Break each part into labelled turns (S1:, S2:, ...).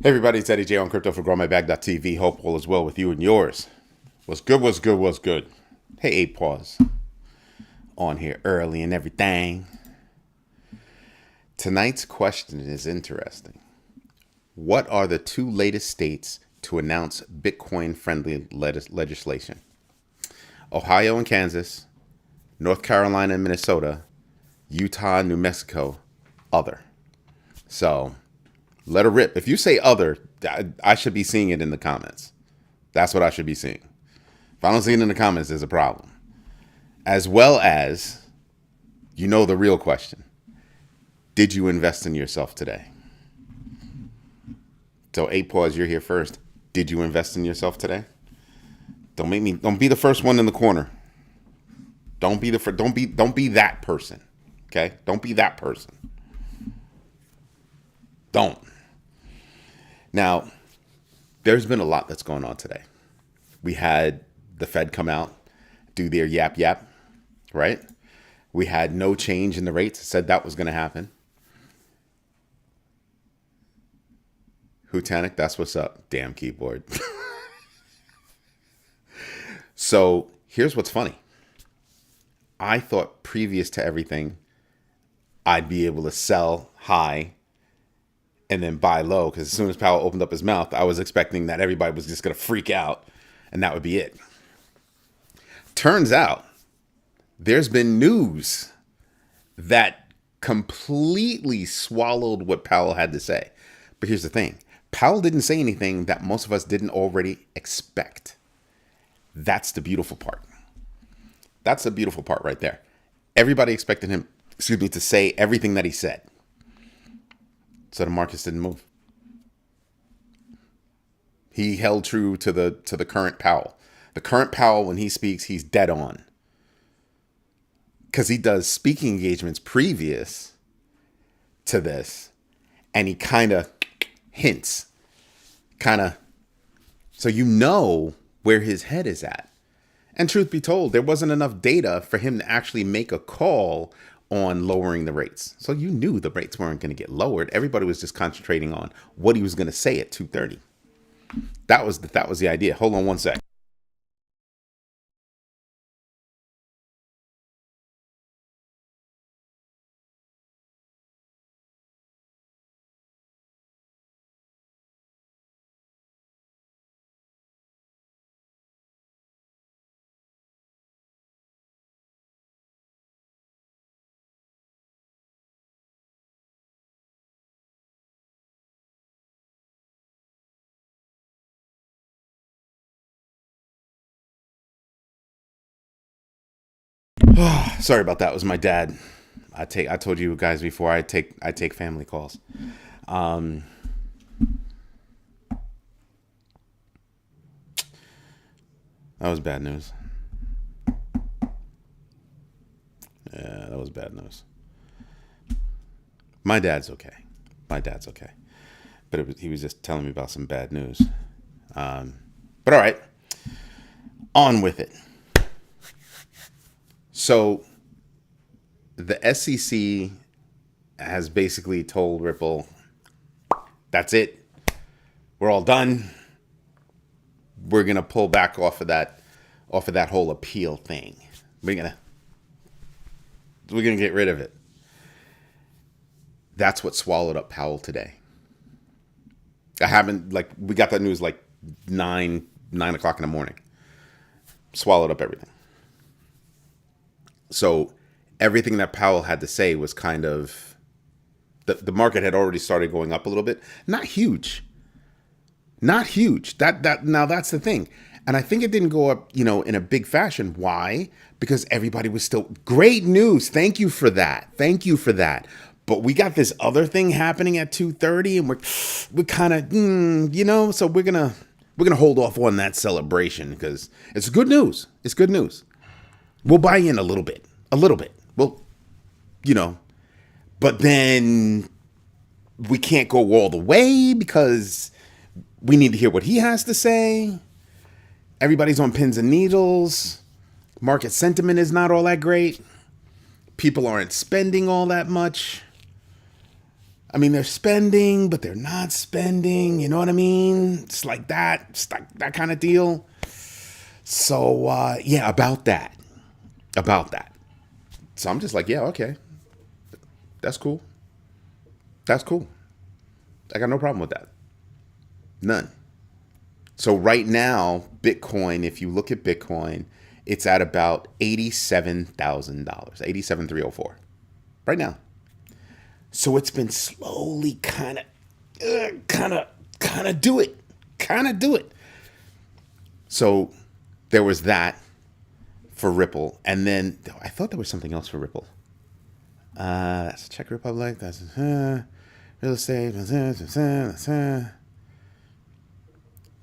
S1: Hey everybody, it's Eddie J on Crypto for GrowMyBag.tv. Hope all is well with you and yours. What's good, what's good, what's good? Hey, 8 Pause. On here early and everything. Tonight's question is interesting. What are the two latest states to announce Bitcoin-friendly legislation? Ohio and Kansas, North Carolina and Minnesota, Utah, New Mexico, other. So, let her rip. If you say other, I should be seeing it in the comments. That's what I should be seeing. If I don't see it in the comments, there's a problem. As well as, you know the real question. Did you invest in yourself today? So 8 Pause, you're here first. Did you invest in yourself today? Don't be the first one in the corner. Don't be that person. Okay? Don't be that person. Don't. Now, there's been a lot that's going on today. We had the Fed come out, do their yap, right? We had no change in the rates. Said that was going to happen. Hutanic, that's what's up. Damn keyboard. So here's what's funny. I thought previous to everything, I'd be able to sell high and then buy low, because as soon as Powell opened up his mouth, I was expecting that everybody was just going to freak out and that would be it. Turns out there's been news that completely swallowed what Powell had to say. But here's the thing. Powell didn't say anything that most of us didn't already expect. That's the beautiful part. That's the beautiful part right there. Everybody expected him, to say everything that he said. So the markets didn't move. He held true to the current Powell. The current Powell, when he speaks, he's dead on. Because he does speaking engagements previous to this. And he kind of hints. So you know where his head is at. And truth be told, there wasn't enough data for him to actually make a call on lowering the rates. So you knew the rates weren't going to get lowered. Everybody was just concentrating on what he was going to say at 2:30. That was the idea. Hold on one sec. Sorry about that. It was my dad. I told you guys before, I take family calls. That was bad news. Yeah, that was bad news. My dad's okay. But he was just telling me about some bad news. But all right, on with it. So the SEC has basically told Ripple, that's it. We're all done. We're going to pull back off of that whole appeal thing. We're going to get rid of it. That's what swallowed up Powell today. We got that news like 9 o'clock in the morning. Swallowed up everything. So everything that Powell had to say was kind of, the market had already started going up a little bit. Not huge. Now that's the thing. And I think it didn't go up, in a big fashion. Why? Because everybody was still, great news. Thank you for that. But we got this other thing happening at 2:30 and we're kind of, so we're going to hold off on that celebration because it's good news. It's good news. We'll buy in a little bit. Well, but then we can't go all the way because we need to hear what he has to say. Everybody's on pins and needles. Market sentiment is not all that great. People aren't spending all that much. I mean, they're spending, but they're not spending. You know what I mean? It's like that. It's like that kind of deal. So, yeah, about that. About that. So I'm just like, yeah, okay. That's cool. That's cool. I got no problem with that. None. So right now, Bitcoin, if you look at Bitcoin, it's at about $87,000, 87,304 right now. So it's been slowly kind of do it. So there was that for Ripple. And then I thought there was something else for Ripple. That's Czech Republic. That's real estate.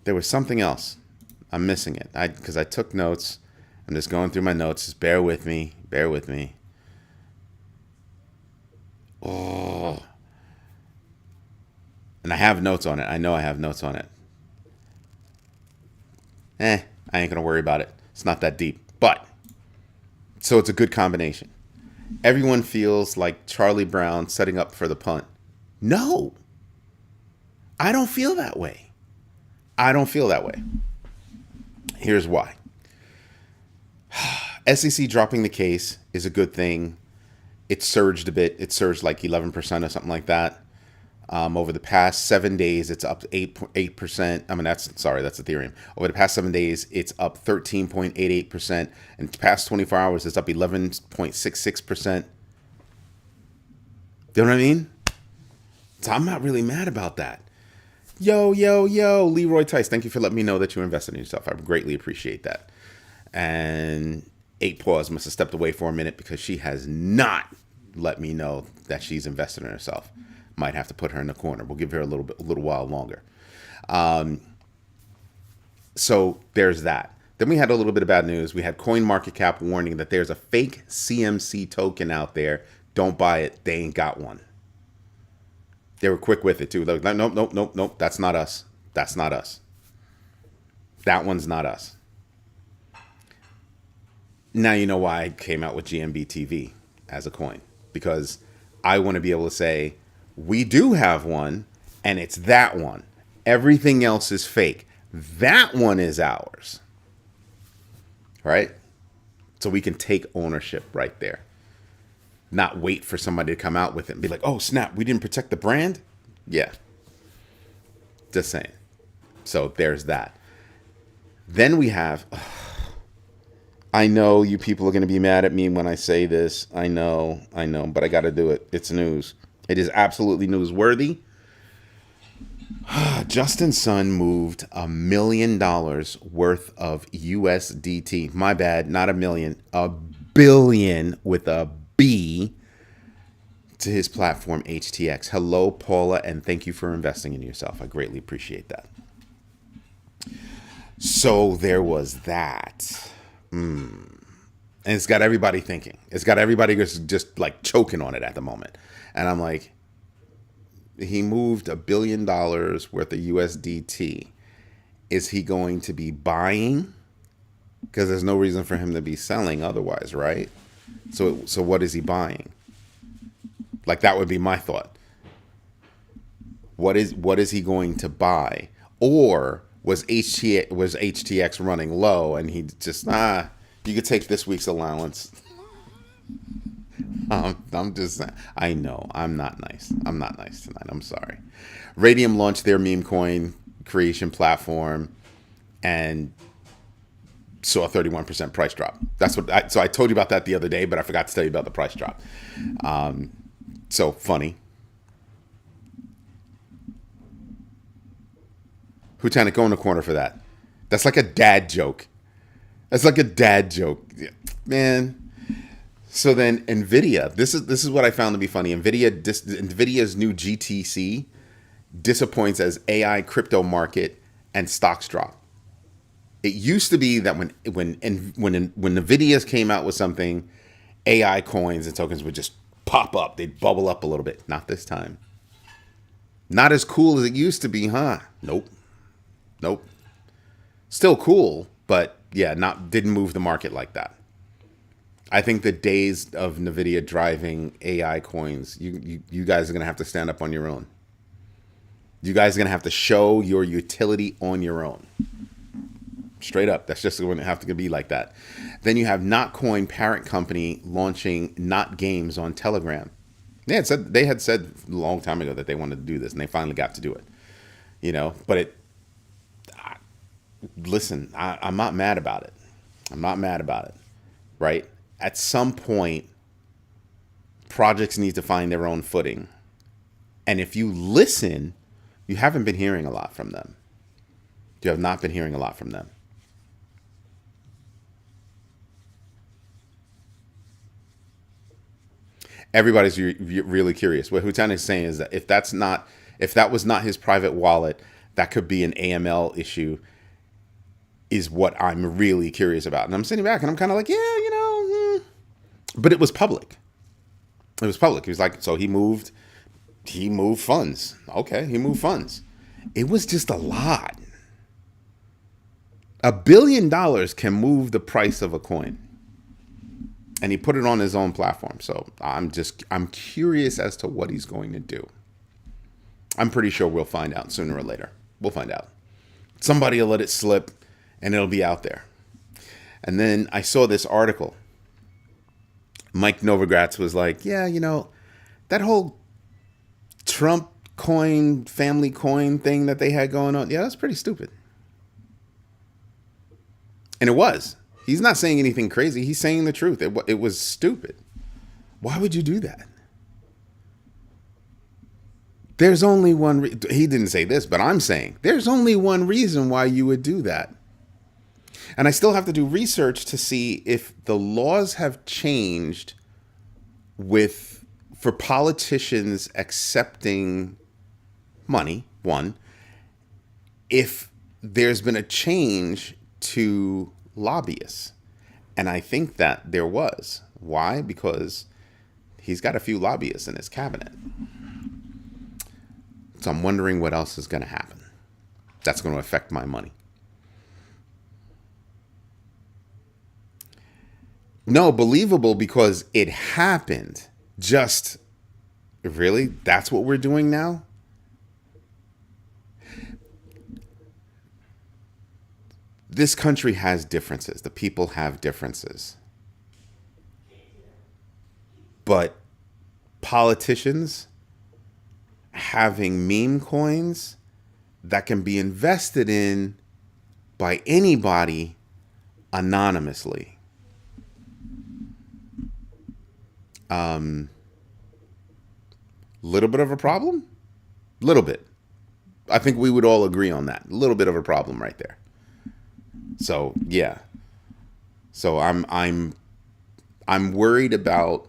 S1: There was something else. I'm missing it. Because I took notes. I'm just going through my notes. Just bear with me. Bear with me. Oh. And I have notes on it. I know I have notes on it. I ain't going to worry about it. It's not that deep. But, so it's a good combination. Everyone feels like Charlie Brown setting up for the punt. No. I don't feel that way. I don't feel that way. Here's why. SEC dropping the case is a good thing. It surged a bit. It surged like 11% or something like that. Over the past 7 days, it's up 8%. I mean, that's Ethereum. Over the past 7 days, it's up 13.88%. And the past 24 hours, it's up 11.66%. You know what I mean? So I'm not really mad about that. Yo, Leroy Tice, thank you for letting me know that you invested in yourself. I greatly appreciate that. And 8 Paws must have stepped away for a minute because she has not let me know that she's invested in herself. Might have to put her in the corner. We'll give her a little while longer. So there's that. Then we had a little bit of bad news. We had CoinMarketCap warning that there's a fake CMC token out there. Don't buy it. They ain't got one. They were quick with it too. Like, nope. That's not us. That's not us. That one's not us. Now you know why I came out with GMB TV as a coin. Because I want to be able to say, we do have one, and it's that one. Everything else is fake. That one is ours. Right? So we can take ownership right there. Not wait for somebody to come out with it and be like, oh, snap, we didn't protect the brand? Yeah. Just saying. So there's that. Then we have... I know you people are going to be mad at me when I say this. I know, but I got to do it. It's news. It is absolutely newsworthy. Justin Sun moved $1 million worth of USDT. My bad, not a million, a billion with a B to his platform HTX. Hello, Paula, and thank you for investing in yourself. I greatly appreciate that. So there was that. And it's got everybody thinking. It's got everybody just like choking on it at the moment. And I'm like, he moved $1 billion worth of USDT. Is he going to be buying? Because there's no reason for him to be selling otherwise, right? So what is he buying? Like, that would be my thought. What is he going to buy? Or was HTX running low and he just, you could take this week's allowance. I'm just, I know, I'm not nice. I'm not nice tonight. I'm sorry. Raydium launched their meme coin creation platform and saw a 31% price drop. So I told you about that the other day, but I forgot to tell you about the price drop. So funny. Who's trying to go in the corner for that? That's like a dad joke. Man. So then NVIDIA, this is what I found to be funny. NVIDIA's new GTC disappoints as AI crypto market and stocks drop. It used to be that when NVIDIA came out with something, AI coins and tokens would just pop up. They'd bubble up a little bit. Not this time. Not as cool as it used to be, huh? Nope. Still cool, but yeah, didn't move the market like that. I think the days of NVIDIA driving AI coins, you guys are going to have to stand up on your own. You guys are going to have to show your utility on your own. Straight up. That's just going to have to be like that. Then you have Notcoin parent company launching Not Games on Telegram. They had said a long time ago that they wanted to do this, and they finally got to do it. But listen, I'm not mad about it. I'm not mad about it, right? At some point, projects need to find their own footing. And if you listen, you haven't been hearing a lot from them. You have not been hearing a lot from them. Everybody's really curious. What Hutan is saying is that if that was not his private wallet, that could be an AML issue, is what I'm really curious about. And I'm sitting back and I'm kind of like, but it was public. It was public. He was like, so he moved funds. Okay, he moved funds. It was just a lot. $1 billion can move the price of a coin. And he put it on his own platform. So I'm curious as to what he's going to do. I'm pretty sure we'll find out sooner or later. We'll find out. Somebody will let it slip and it'll be out there. And then I saw this article. Mike Novogratz was like, that whole Trump coin, family coin thing that they had going on. Yeah, that's pretty stupid. And it was. He's not saying anything crazy. He's saying the truth. It was stupid. Why would you do that? There's only one. He didn't say this, but I'm saying there's only one reason why you would do that. And I still have to do research to see if the laws have changed for politicians accepting money, one, if there's been a change to lobbyists. And I think that there was. Why? Because he's got a few lobbyists in his cabinet. So I'm wondering what else is going to happen. That's going to affect my money. No, believable because it happened. Just, really? That's what we're doing now? This country has differences. The people have differences. But politicians having meme coins that can be invested in by anybody anonymously. Little bit of a problem? Little bit. I think we would all agree on that. A little bit of a problem right there. So, yeah. So I'm worried about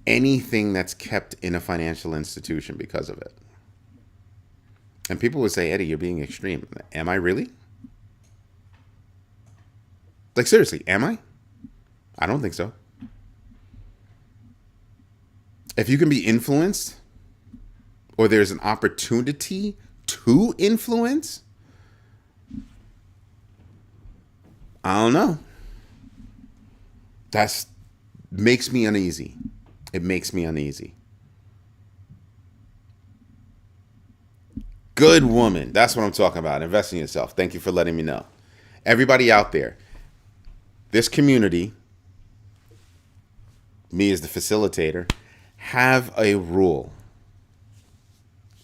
S1: anything that's kept in a financial institution because of it. And people would say, Eddie, you're being extreme. Am I really? Like, seriously, am I? I don't think so. If you can be influenced, or there's an opportunity to influence, I don't know. That makes me uneasy. It makes me uneasy. Good woman. That's what I'm talking about. Invest in yourself. Thank you for letting me know. Everybody out there, this community, me as the facilitator, have a rule.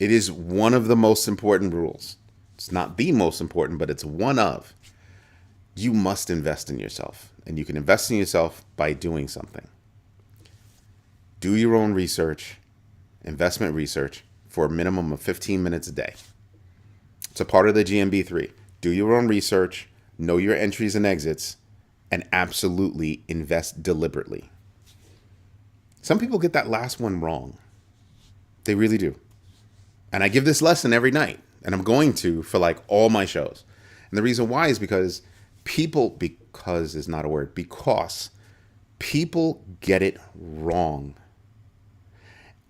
S1: It is one of the most important rules. It's not the most important, but it's one of. You must invest in yourself. And you can invest in yourself by doing something. Do your own research, investment research, for a minimum of 15 minutes a day. It's a part of the GMB 3. Do your own research, know your entries and exits, and absolutely invest deliberately. Some people get that last one wrong. They really do. And I give this lesson every night. And I'm going to for like all my shows. And the reason why is because people get it wrong.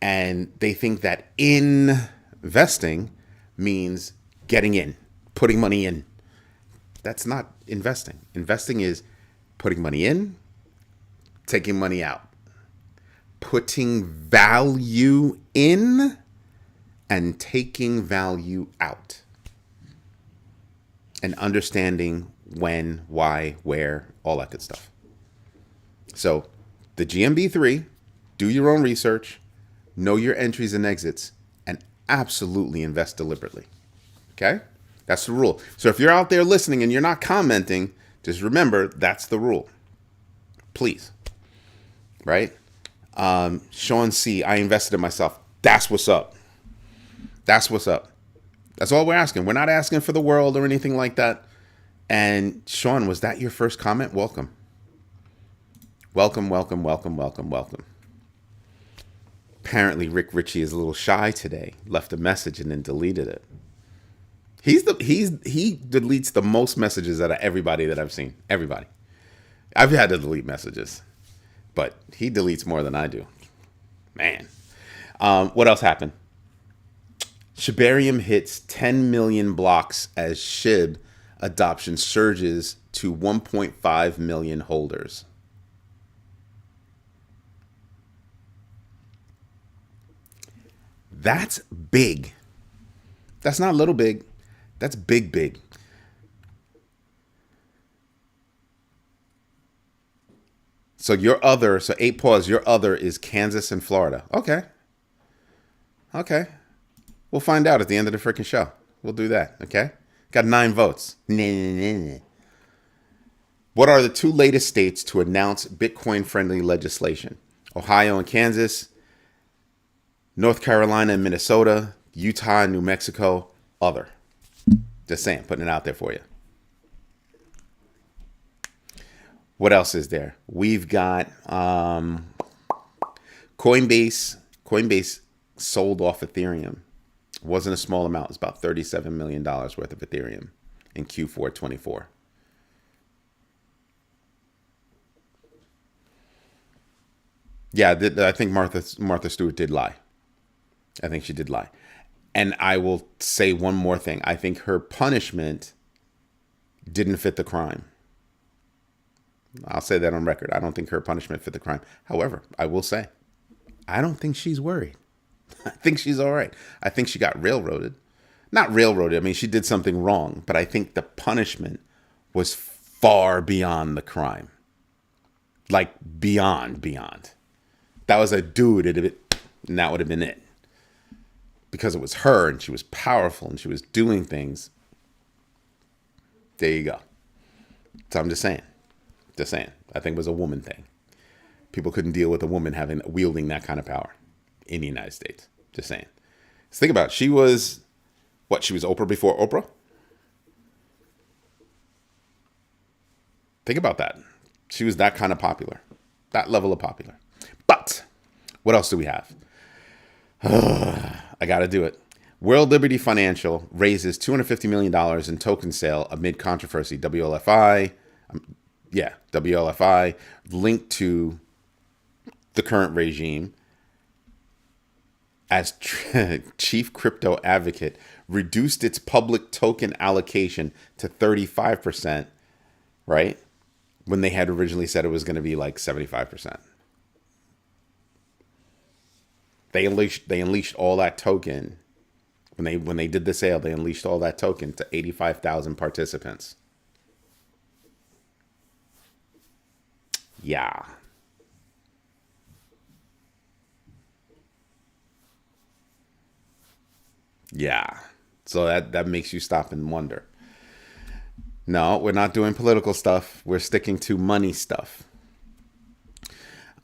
S1: And they think that investing means getting in, putting money in. That's not investing. Investing is putting money in taking money out, putting value in, and taking value out, and understanding when, why, where, all that good stuff. So the GMB3, do your own research, know your entries and exits, and absolutely invest deliberately. Okay? That's the rule. So if you're out there listening and you're not commenting, just remember that's the rule. Please. Right? Sean C., I invested in myself. That's what's up. That's what's up. That's all we're asking. We're not asking for the world or anything like that. And Sean, was that your first comment? Welcome. Welcome, welcome, welcome, welcome, welcome. Apparently Rick Ritchie is a little shy today. Left a message and then deleted it. He deletes the most messages out of everybody that I've seen. Everybody. I've had to delete messages, but he deletes more than I do. Man. What else happened? Shibarium hits 10 million blocks as SHIB adoption surges to 1.5 million holders. That's big. That's not little big. That's big, big. So your other, so 8 pause, your other is Kansas and Florida. Okay. Okay. We'll find out at the end of the freaking show. We'll do that. Okay. Got 9 votes. What are the 2 latest states to announce Bitcoin-friendly legislation? Ohio and Kansas, North Carolina and Minnesota, Utah and New Mexico, other. Just saying, putting it out there for you. What else is there? We've got Coinbase. Coinbase sold off Ethereum. It wasn't a small amount. It's about $37 million worth of Ethereum in Q4 24. Yeah, I think Martha Stewart did lie. I think she did lie. And I will say one more thing. I think her punishment didn't fit the crime. I'll say that on record. I don't think her punishment fit the crime. However, I will say, I don't think she's worried. I think she's all right. I think she got railroaded. Not railroaded. I mean, she did something wrong. But I think the punishment was far beyond the crime. Like, beyond. That was a dude, and that would have been it. Because it was her, and she was powerful, and she was doing things. There you go. So I'm just saying. I think it was a woman thing. People couldn't deal with a woman wielding that kind of power in the United States. Just saying. Let's think about it. She was Oprah before Oprah? Think about that. She was that kind of popular. That level of popular. But what else do we have? I got to do it. World Liberty Financial raises $250 million in token sale amid controversy. WLFI, linked to the current regime as chief crypto advocate, reduced its public token allocation to 35%, right? When they had originally said it was going to be like 75%. They unleashed all that token when they did the sale. They unleashed all that token to 85,000 participants. Yeah. So that makes you stop and wonder. No, we're not doing political stuff. We're sticking to money stuff.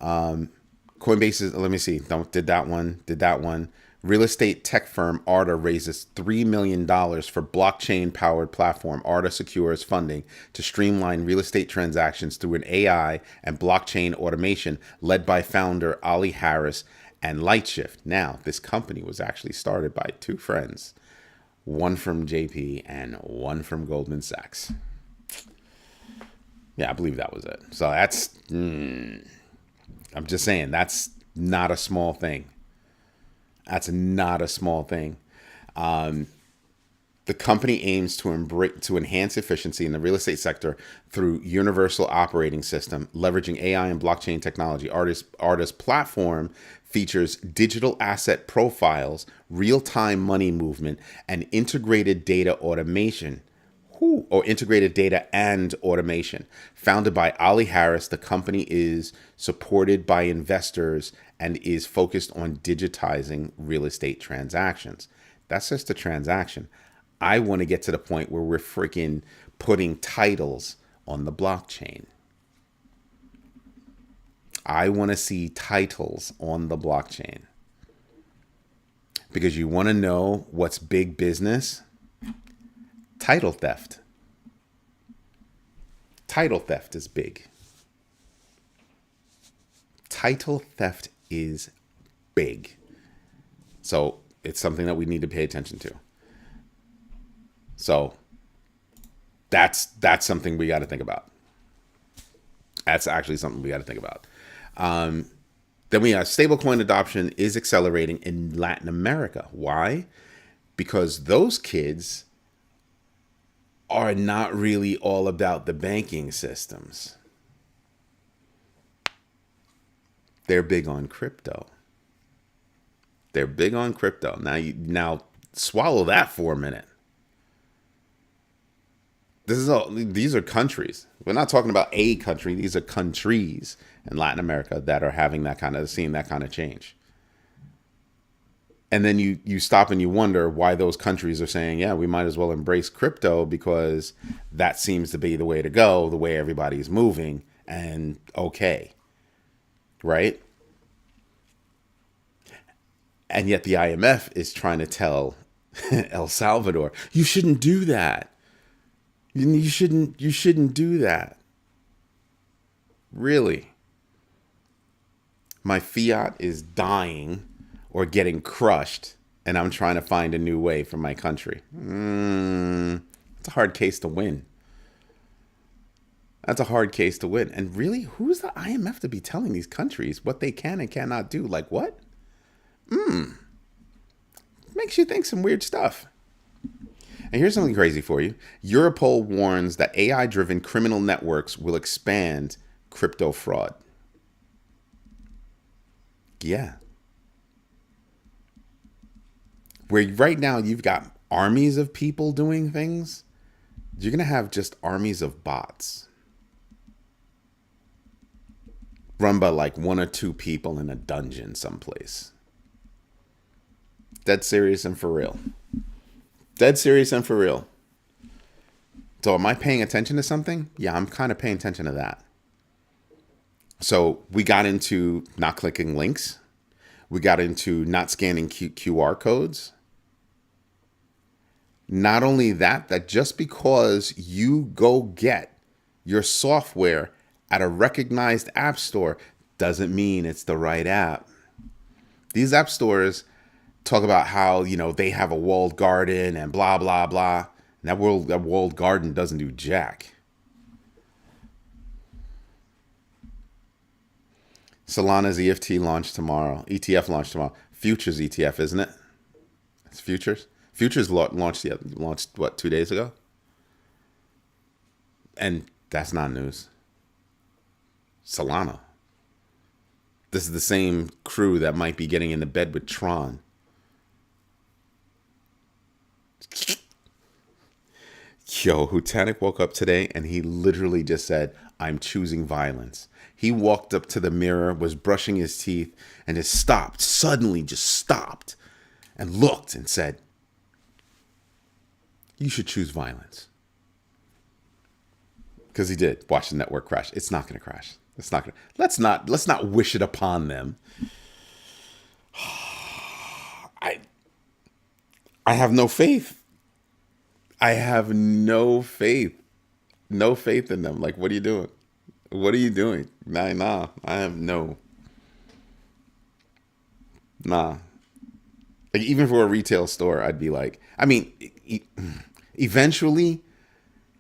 S1: Coinbase is, let me see. Did that one. Real estate tech firm Arda raises $3 million for blockchain-powered platform. Arda secures funding to streamline real estate transactions through an AI and blockchain automation led by founder Ali Harris and Lightshift. Now, this company was actually started by 2 friends, one from JP and one from Goldman Sachs. Yeah, I believe that was it. So that's... I'm just saying, that's not a small thing. That's not a small thing. The company aims to enhance efficiency in the real estate sector through universal operating system, leveraging AI and blockchain technology. Artist platform features digital asset profiles, real-time money movement, and integrated data automation. Integrated data and automation. Founded by Ali Harris, the company is supported by investors and is focused on digitizing real estate transactions. That's just a transaction. I want to get to the point where we're freaking putting titles on the blockchain. I want to see titles on the blockchain. Because you want to know what's big business? Title theft. Title theft is big. Title theft is big. So it's something that we need to pay attention to. So that's something we got to think about. That's actually something we got to think about. Then we have stablecoin adoption is accelerating in Latin America. Why? Because those kids are not really all about the banking systems. They're big on crypto. They're big on crypto. Now swallow that for a minute. These are countries. We're not talking about a country. These are countries in Latin America that are seeing that kind of change. And then you stop and you wonder why those countries are saying, yeah, we might as well embrace crypto because that seems to be the way to go, the way everybody's moving, and okay. Right? And yet the IMF is trying to tell El Salvador, you shouldn't do that. You shouldn't do that. Really? My fiat is dying or getting crushed, and I'm trying to find a new way for my country. It's a hard case to win. That's a hard case to win. And really, who's the IMF to be telling these countries what they can and cannot do? Like what? Makes you think some weird stuff. And here's something crazy for you. Europol warns that AI-driven criminal networks will expand crypto fraud. Yeah. Where right now you've got armies of people doing things, you're going to have just armies of bots. Run by like one or two people in a dungeon someplace. Dead serious and for real. Dead serious and for real. So am I paying attention to something? Yeah, I'm kind of paying attention to that. So we got into not clicking links. We got into not scanning QR codes. Not only that just because you go get your software at a recognized app store doesn't mean it's the right app. These app stores talk about how, they have a walled garden and blah, blah, blah. And that walled garden doesn't do jack. Solana's ETF launch tomorrow. Futures ETF, isn't it? It's futures. Futures launched what, 2 days ago? And that's not news. Solana. This is the same crew that might be getting into bed with Tron. Yo, Hutanik woke up today and he literally just said, I'm choosing violence. He walked up to the mirror, was brushing his teeth, and just stopped, suddenly just stopped and looked and said, you should choose violence. Because he did watch the network crash. It's not going to crash. It's not going to. Let's not wish it upon them. I have no faith. I have no faith. No faith in them. Like, what are you doing? What are you doing? Nah. I have no. Nah. Like, even for a retail store, I'd be like, I mean, eventually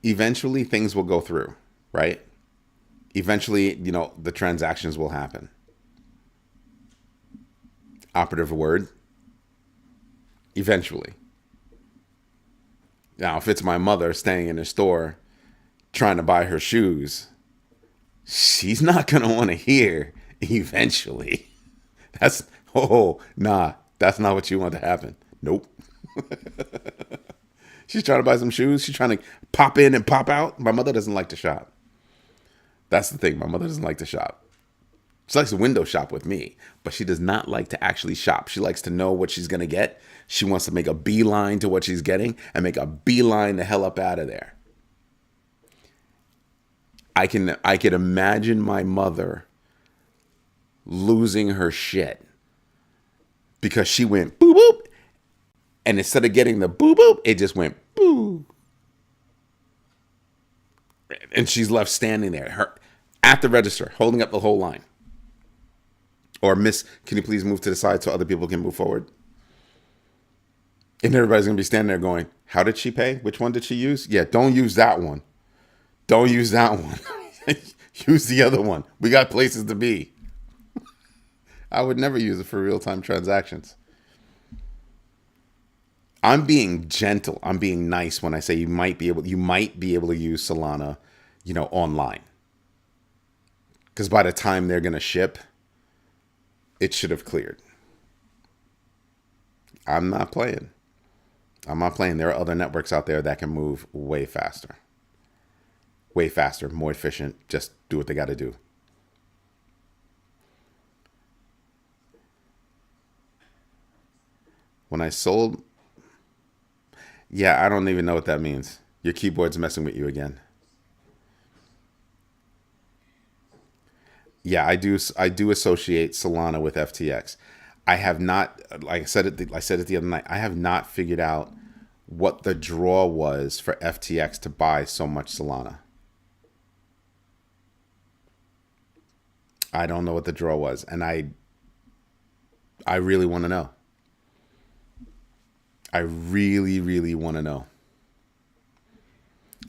S1: things will go through, right? Eventually, the transactions will happen. Operative word. Eventually. Now, if it's my mother staying in the store trying to buy her shoes, she's not going to want to hear eventually. That's, oh, nah, that's not what you want to happen. Nope. She's trying to buy some shoes. She's trying to pop in and pop out. My mother doesn't like to shop. That's the thing. My mother doesn't like to shop. She likes to window shop with me, but she does not like to actually shop. She likes to know what she's going to get. She wants to make a beeline to what she's getting and make a beeline the hell up out of there. I can imagine my mother losing her shit because she went boop boop, and instead of getting the boop boop, it just went boo, and she's left standing there, her at the register, holding up the whole line. Or, miss, can you please move to the side so other people can move forward? And everybody's gonna be standing there going, "How did she pay? Which one did she use? Yeah, don't use that one. Don't use that one. Use the other one. We got places to be." I would never use it for real-time transactions. I'm being gentle. I'm being nice when I say you might be able to use Solana, online. Because by the time they're gonna ship, it should have cleared. I'm not playing. There are other networks out there that can move way faster. Way faster, more efficient. Just do what they got to do. When I sold... Yeah, I don't even know what that means. Your keyboard's messing with you again. Yeah, I do associate Solana with FTX. I have not, like I said it the other night, I have not figured out what the draw was for FTX to buy so much Solana. I don't know what the draw was, and I really want to know. I really, really want to know.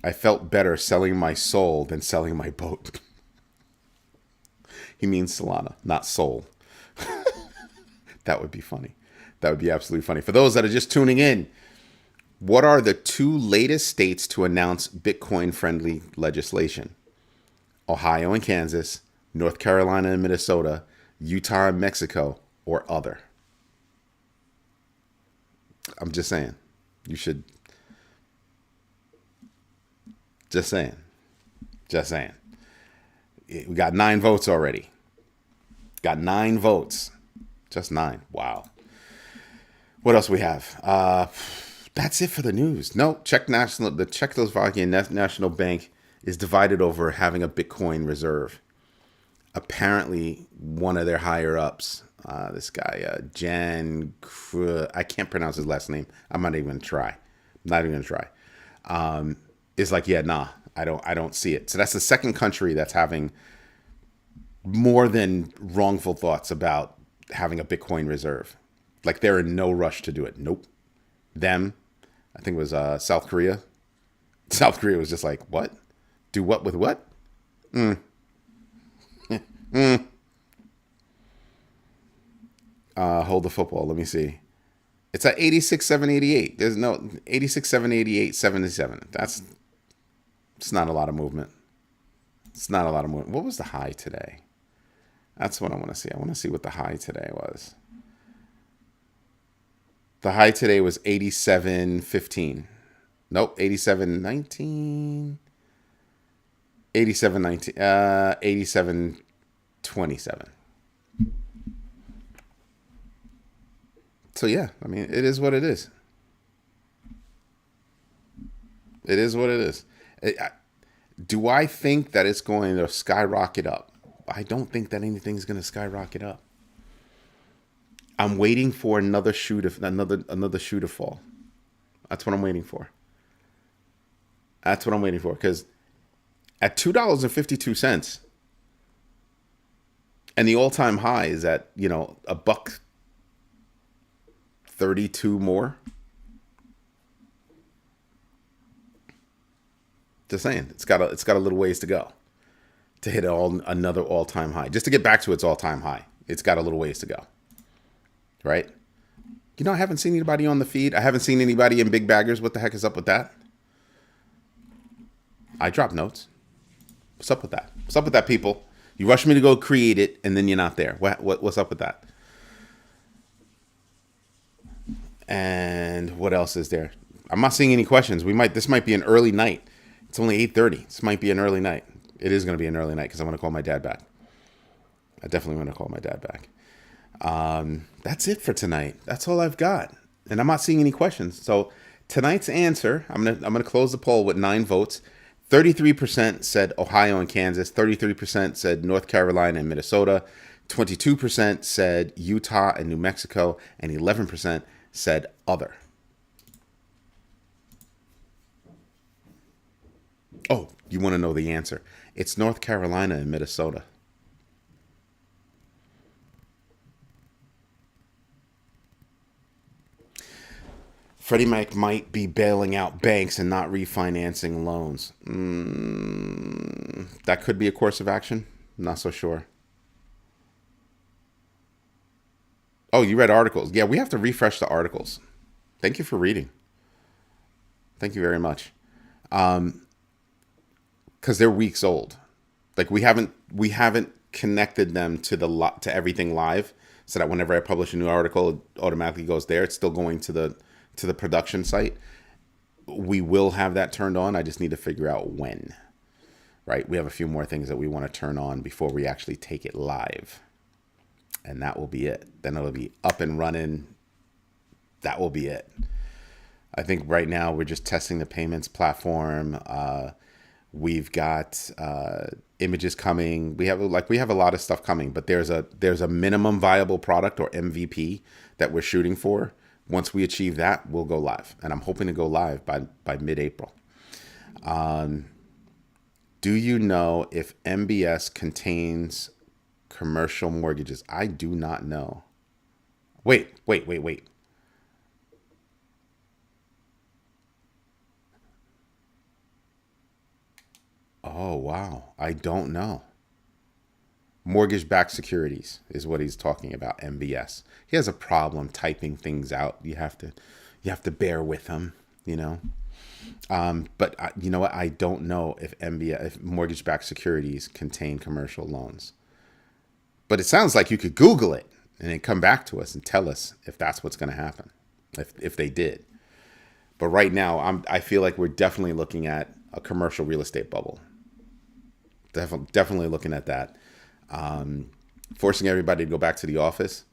S1: I felt better selling my soul than selling my boat. He means Solana, not soul. That would be funny. That would be absolutely funny. For those that are just tuning in, what are the two latest states to announce Bitcoin-friendly legislation? Ohio and Kansas, North Carolina and Minnesota, Utah and Mexico, or other? I'm just saying. You should. Just saying. Just saying. We got 9 votes already. Got 9 votes. Just 9. Wow. What else we have? That's it for the news. No, the Czechoslovakian National Bank is divided over having a Bitcoin reserve. Apparently, one of their higher ups, this guy, I can't pronounce his last name. I'm not even going to try. Is like, yeah, nah, I don't see it. So that's the second country that's having more than wrongful thoughts about having a Bitcoin reserve. Like, they're in no rush to do it. Nope. Them, I think it was South Korea. South Korea was just like, what? Do what with what? Hold the football. Let me see. It's at 86,788. There's no 86,788.77. It's not a lot of movement. It's not a lot of movement. What was the high today? That's what I want to see. I want to see what the high today was. The high today was 87.15. Nope, 87.19. 87.19. 87.27. So yeah, I mean, it is what it is. It is what it is. Do I think that it's going to skyrocket up? I don't think that anything's going to skyrocket up. I'm waiting for another shoe to fall. That's what I'm waiting for. Because at $2.52, and the all-time high is at $1.32 more. Just saying, it's got a little ways to go to hit another all-time high. Just to get back to its all-time high, it's got a little ways to go. Right? You know, I haven't seen anybody on the feed. I haven't seen anybody in big baggers. What the heck is up with that? I drop notes. What's up with that? What's up with that, people? You rush me to go create it, and then you're not there. What's up with that? And what else is there? I'm not seeing any questions. This might be an early night. It's only 8:30. This might be an early night. It is going to be an early night because I want to call my dad back. I definitely want to call my dad back. That's it for tonight. That's all I've got. And I'm not seeing any questions. So tonight's answer, I'm gonna close the poll with 9 votes. 33% said Ohio and Kansas. 33% said North Carolina and Minnesota. 22% said Utah and New Mexico. And 11% said other. Oh, you want to know the answer? It's North Carolina and Minnesota. Freddie Mac might be bailing out banks and not refinancing loans. That could be a course of action. I'm not so sure. Oh, you read articles. Yeah, we have to refresh the articles. Thank you for reading. Thank you very much. Because they're weeks old. Like we haven't connected them to everything live, so that whenever I publish a new article, it automatically goes there. It's still going to the production site. We will have that turned on. I just need to figure out when. Right? We have a few more things that we want to turn on before we actually take it live. And that will be it. Then it'll be up and running. That will be it. I think right now we're just testing the payments platform. We've got images coming. We have a lot of stuff coming, but there's a minimum viable product, or MVP, that we're shooting for. Once we achieve that, we'll go live, and I'm hoping to go live by mid-April. Do you know if MBS contains commercial mortgages? I do not know. Wait. Oh, wow. I don't know. Mortgage-backed securities is what he's talking about, MBS. He has a problem typing things out. You have to bear with him, you know. But you know what? I don't know if mortgage-backed securities contain commercial loans. But it sounds like you could Google it and then come back to us and tell us if that's what's going to happen, if they did. But right now, I feel like we're definitely looking at a commercial real estate bubble. Definitely looking at that. Forcing everybody to go back to the office,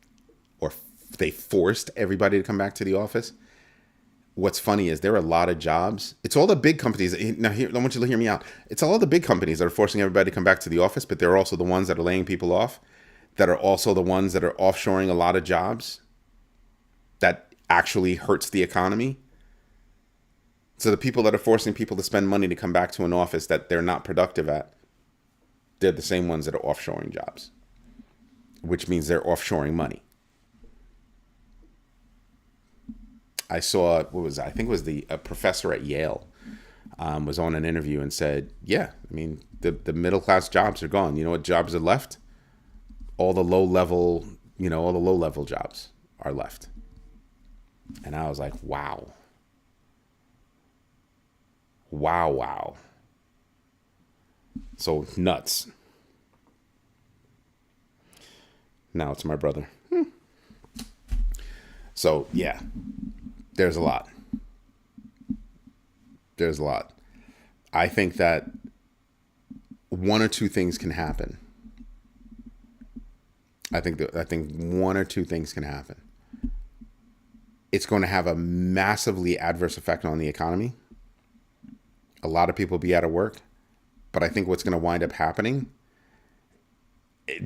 S1: or they forced everybody to come back to the office. What's funny is there are a lot of jobs. It's all the big companies. Now, here, I want you to hear me out. It's all the big companies that are forcing everybody to come back to the office, but they're also the ones that are laying people off, that are also the ones that are offshoring a lot of jobs that actually hurts the economy. So the people that are forcing people to spend money to come back to an office that they're not productive at, they're the same ones that are offshoring jobs, which means they're offshoring money. I saw, I think it was a professor at Yale was on an interview and said, yeah, I mean, the middle-class jobs are gone. You know what jobs are left? All the low-level jobs are left. And I was like, wow. Wow. So nuts. Now it's my brother. So yeah, there's a lot. I think that one or two things can happen. I think one or two things can happen. It's going to have a massively adverse effect on the economy. A lot of people be out of work. But I think what's going to wind up happening,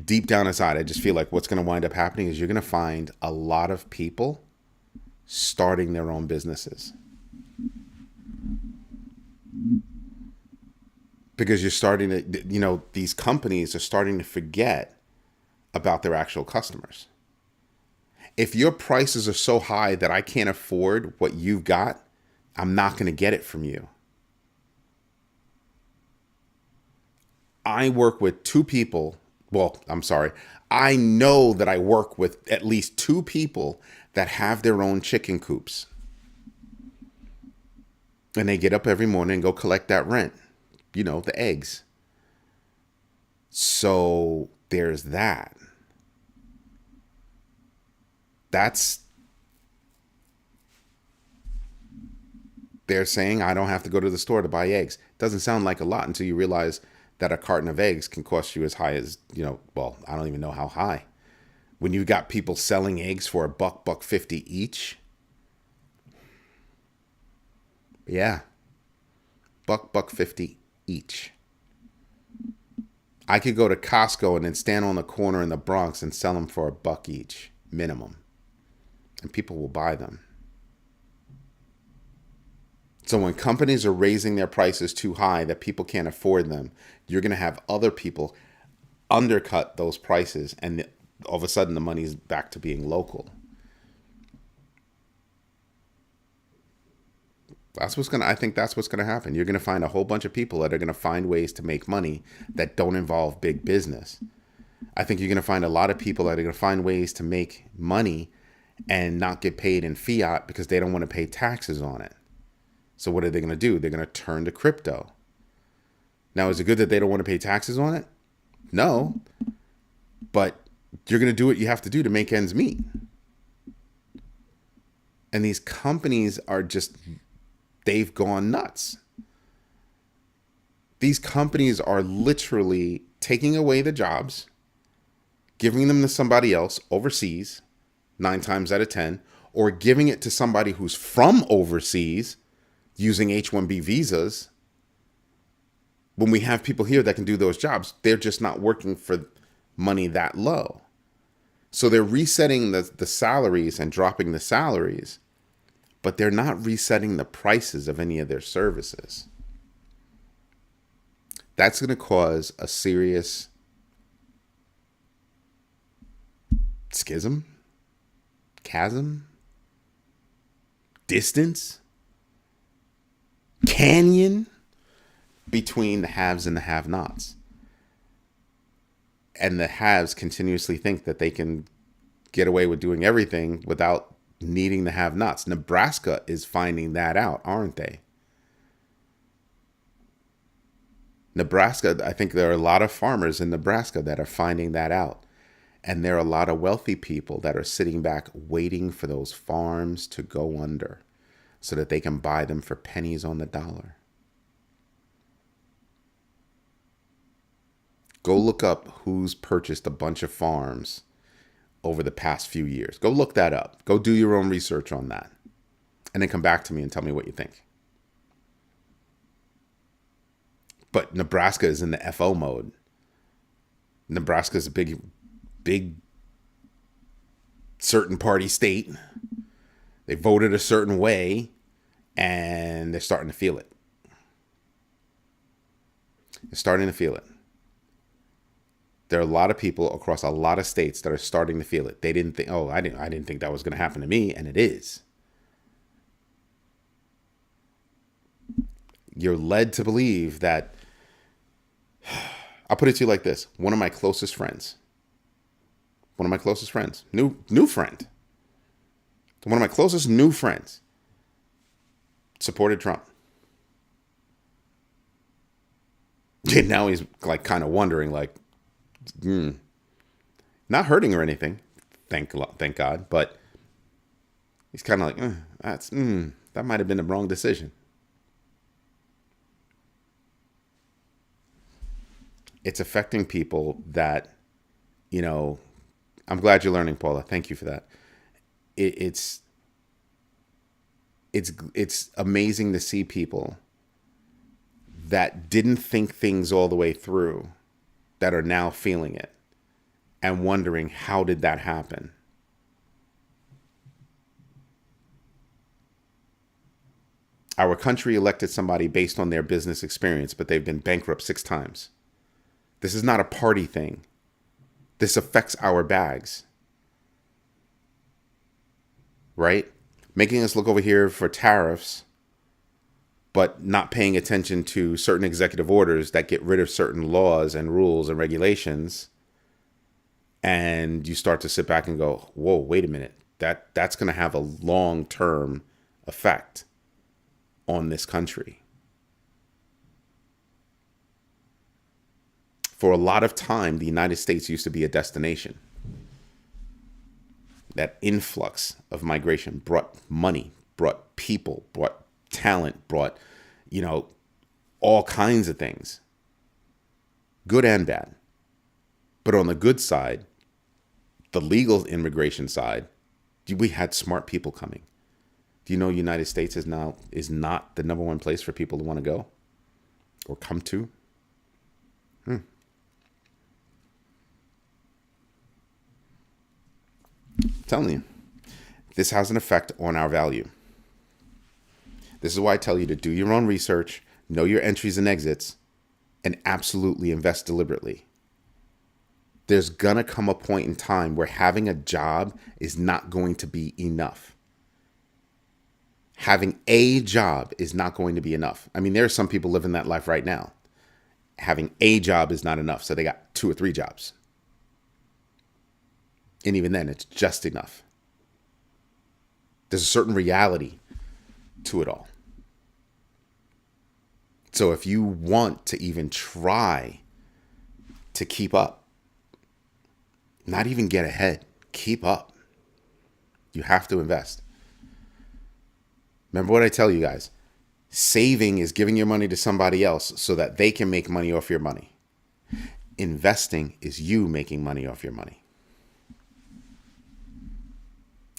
S1: deep down inside, I just feel like what's going to wind up happening is you're going to find a lot of people starting their own businesses. Because you're starting to, these companies are starting to forget about their actual customers. If your prices are so high that I can't afford what you've got, I'm not going to get it from you. I work with two people. Well, I'm sorry. I know that I work with at least two people that have their own chicken coops. And they get up every morning and go collect that rent, the eggs. So there's that. They're saying I don't have to go to the store to buy eggs. Doesn't sound like a lot until you realize that a carton of eggs can cost you as high as, well, I don't even know how high. When you've got people selling eggs for $1.50 each. Yeah. $1.50 each. I could go to Costco and then stand on the corner in the Bronx and sell them for $1 each, minimum. And people will buy them. So when companies are raising their prices too high that people can't afford them, you're going to have other people undercut those prices, and all of a sudden the money's back to being local. I think that's what's going to happen. You're going to find a whole bunch of people that are going to find ways to make money that don't involve big business. I think you're going to find a lot of people that are going to find ways to make money and not get paid in fiat because they don't want to pay taxes on it. So what are they going to do? They're going to turn to crypto. Now, is it good that they don't want to pay taxes on it? No. But you're going to do what you have to do to make ends meet. And these companies are just, they've gone nuts. These companies are literally taking away the jobs, giving them to somebody else overseas, 9 times out of 10, or giving it to somebody who's from overseas, using H-1B visas. When we have people here that can do those jobs, they're just not working for money that low. So they're resetting the salaries and dropping the salaries, but they're not resetting the prices of any of their services. That's going to cause a serious chasm, distance, canyon between the haves and the have-nots. And the haves continuously think that they can get away with doing everything without needing the have-nots. Nebraska is finding that out, aren't they? Nebraska, I think there are a lot of farmers in Nebraska that are finding that out. And there are a lot of wealthy people that are sitting back waiting for those farms to go under so that they can buy them for pennies on the dollar. Go look up who's purchased a bunch of farms over the past few years. Go look that up. Go do your own research on that. And then come back to me and tell me what you think. But Nebraska is in the FO mode. Nebraska is a big certain party state. They voted a certain way, and they're starting to feel it. They're starting to feel it. There are a lot of people across a lot of states that are starting to feel it. They didn't think, I didn't think that was going to happen to me, and it is. You're led to believe that. I'll put it to you like this: one of my closest friends, new friend, one of my closest new friends, supported Trump. And now he's like kind of wondering, like, not hurting or anything, thank God, but he's kind of like, that might have been the wrong decision. It's affecting people that, I'm glad you're learning, Paula. Thank you for that. It's amazing to see people that didn't think things all the way through that are now feeling it and wondering, how did that happen? Our country elected somebody based on their business experience, but they've been bankrupt 6 times. This is not a party thing. This affects our bags. Right? Making us look over here for tariffs, but not paying attention to certain executive orders that get rid of certain laws and rules and regulations. And you start to sit back and go, whoa, wait a minute. That's going to have a long-term effect on this country. For a lot of time, the United States used to be a destination. That influx of migration brought money, brought people, brought talent, brought, all kinds of things, good and bad. But on the good side, the legal immigration side, we had smart people coming. Do you know United States is not the number one place for people to want to go or come to? I'm telling you, this has an effect on our value. This is why I tell you to do your own research, know your entries and exits, and absolutely invest deliberately. There's going to come a point in time where having a job is not going to be enough. Having a job is not going to be enough. I mean, there are some people living that life right now. Having a job is not enough, so they got 2 or 3 jobs. And even then, it's just enough. There's a certain reality to it all. So if you want to even try to keep up, not even get ahead, keep up, you have to invest. Remember what I tell you guys. Saving is giving your money to somebody else so that they can make money off your money. Investing is you making money off your money.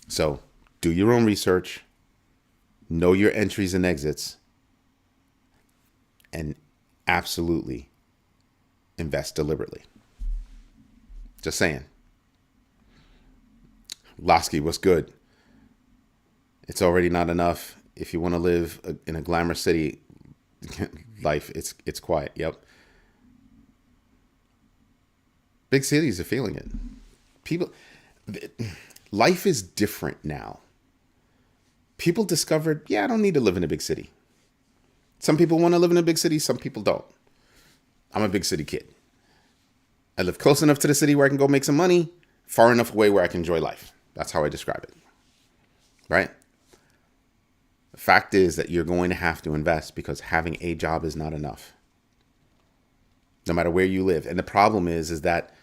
S1: So do your own research, know your entries and exits, and absolutely invest deliberately. Just saying. Lasky, what's good? It's already not enough. If you want to live in a glamour city life, it's quiet. Yep. Big cities are feeling it. Life is different now. People discovered, I don't need to live in a big city. Some people want to live in a big city. Some people don't. I'm a big city kid. I live close enough to the city where I can go make some money, far enough away where I can enjoy life. That's how I describe it. Right? The fact is that you're going to have to invest because having a job is not enough. No matter where you live. And the problem is that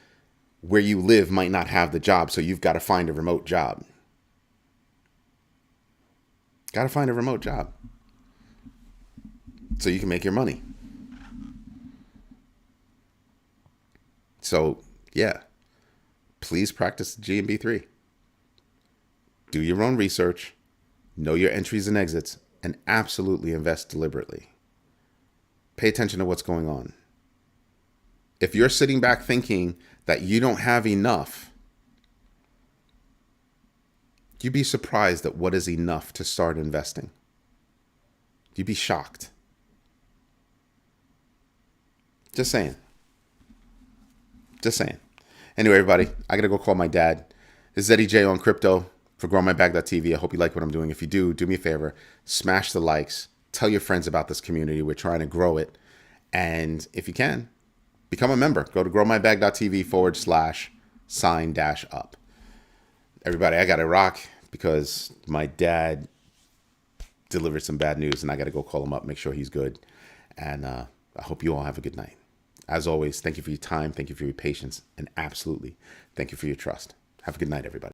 S1: where you live might not have the job, so you've got to find a remote job. Got to find a remote job so you can make your money. So, please practice GMB 3. Do your own research, know your entries and exits, and absolutely invest deliberately. Pay attention to what's going on. If you're sitting back thinking that you don't have enough, you'd be surprised at what is enough to start investing. You'd be shocked. Just saying. Anyway, everybody, I got to go call my dad. This is Eddie J on crypto for growmybag.tv. I hope you like what I'm doing. If you do me a favor, smash the likes. Tell your friends about this community. We're trying to grow it. And if you can, become a member. Go to growmybag.tv/sign-up. Everybody, I got to rock because my dad delivered some bad news and I got to go call him up, make sure he's good. And I hope you all have a good night. As always, thank you for your time. Thank you for your patience. And absolutely, thank you for your trust. Have a good night, everybody.